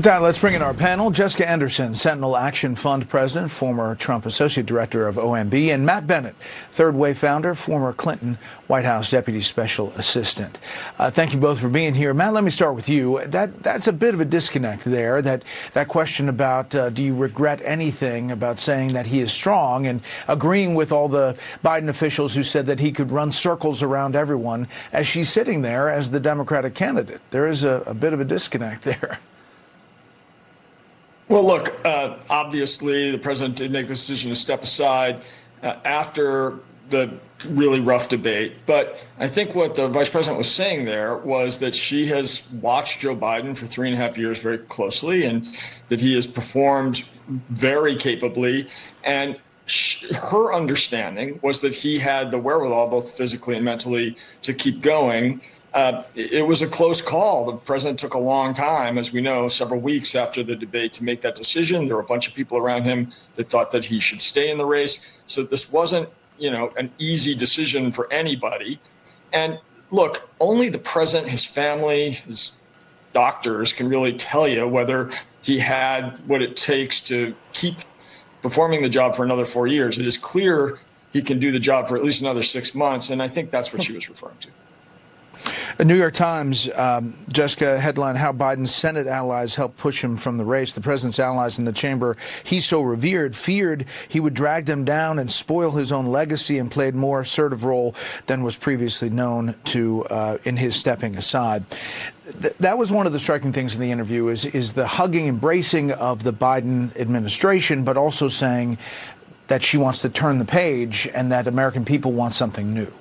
Time, let's bring in our panel. Jessica Anderson, Sentinel Action Fund president, former Trump associate director of OMB, and Matt Bennett, Third Way founder, former Clinton White House deputy special assistant. Thank you both for being here. Matt, let me start with you. That's a bit of a disconnect there, that question about do you regret anything about saying that he is strong, and agreeing with all the Biden officials who said that he could run circles around everyone as she's sitting there as the Democratic candidate. There is a bit of a disconnect there. Well, look, obviously, the president did make the decision to step aside after the really rough debate. But I think what the vice president was saying there was that she has watched Joe Biden for 3.5 years very closely, and that he has performed very capably. And her understanding was that he had the wherewithal, both physically and mentally, to keep going. It was a close call. The president took a long time, as we know, several weeks after the debate to make that decision. There were a bunch of people around him that thought that he should stay in the race. So this wasn't, an easy decision for anybody. And look, only the president, his family, his doctors can really tell you whether he had what it takes to keep performing the job for another 4 years. It is clear he can do the job for at least another 6 months. And I think that's what she was referring to. The New York Times, Jessica, headline, how Biden's Senate allies helped push him from the race. The president's allies in the chamber he so revered feared he would drag them down and spoil his own legacy, and played more assertive role than was previously known to in his stepping aside. That was one of the striking things in the interview, is the hugging, embracing of the Biden administration, but also saying that she wants to turn the page and that American people want something new.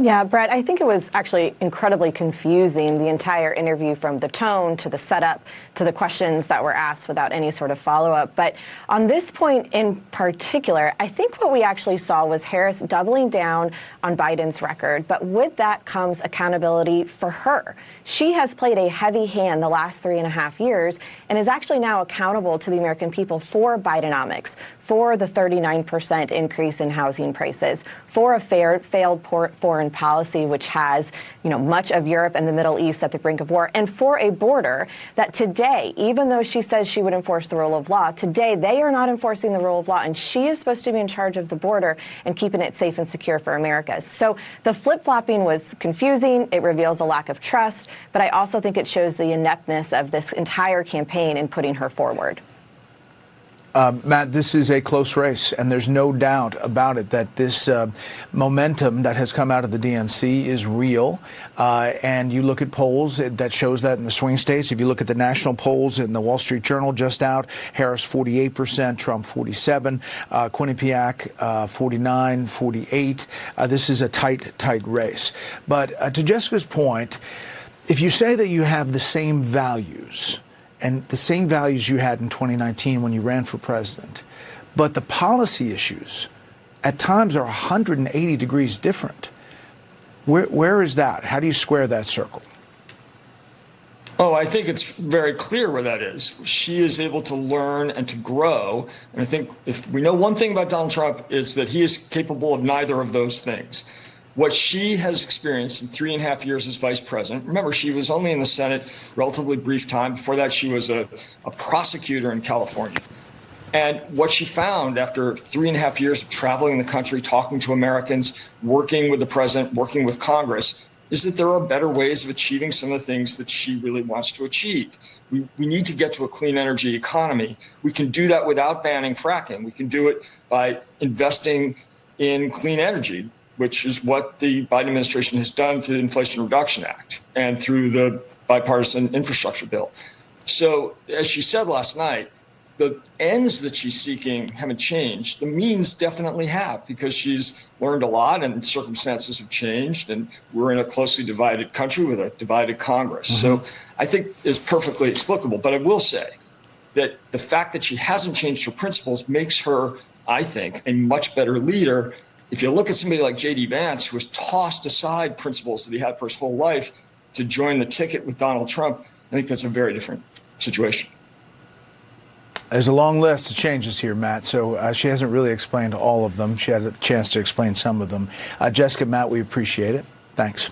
Yeah, Bret, I think it was actually incredibly confusing, the entire interview, from the tone to the setup to the questions that were asked without any sort of follow-up. But on this point in particular, I think what we actually saw was Harris doubling down on Biden's record. But with that comes accountability for her. She has played a heavy hand the last 3.5 years and is actually now accountable to the American people for Bidenomics, for the 39% increase in housing prices, for a failed foreign policy, which has, much of Europe and the Middle East at the brink of war, and for a border that today, even though she says she would enforce the rule of law, today they are not enforcing the rule of law, and she is supposed to be in charge of the border and keeping it safe and secure for America. So the flip-flopping was confusing. It reveals a lack of trust, but I also think it shows the ineptness of this entire campaign in putting her forward. Matt, this is a close race, and there's no doubt about it that this momentum that has come out of the DNC is real. And you look at polls that shows that in the swing states. If you look at the national polls in the Wall Street Journal just out, Harris 48%, Trump 47%, Quinnipiac 49, 48. This is a tight race. But to Jessica's point, if you say that you have the same values, and the same values you had in 2019 when you ran for president, but the policy issues at times are 180 degrees different. Where is that? How do you square that circle? Oh, I think it's very clear where that is. She is able to learn and to grow. And I think if we know one thing about Donald Trump, it's that he is capable of neither of those things. What she has experienced in 3.5 years as vice president, remember, she was only in the Senate relatively brief time. Before that, she was a prosecutor in California. And what she found after 3.5 years of traveling the country, talking to Americans, working with the president, working with Congress, is that there are better ways of achieving some of the things that she really wants to achieve. We need to get to a clean energy economy. We can do that without banning fracking. We can do it by investing in clean energy, which is what the Biden administration has done through the Inflation Reduction Act and through the bipartisan infrastructure bill. So, as she said last night, the ends that she's seeking haven't changed. The means definitely have, because she's learned a lot and circumstances have changed, and we're in a closely divided country with a divided Congress. Mm-hmm. So I think it's perfectly explicable. But I will say that the fact that she hasn't changed her principles makes her, I think, a much better leader. If you look at somebody like J.D. Vance, who has tossed aside principles that he had for his whole life to join the ticket with Donald Trump, I think that's a very different situation. There's a long list of changes here, Matt, so she hasn't really explained all of them. She had a chance to explain some of them. Jessica, Matt, we appreciate it. Thanks.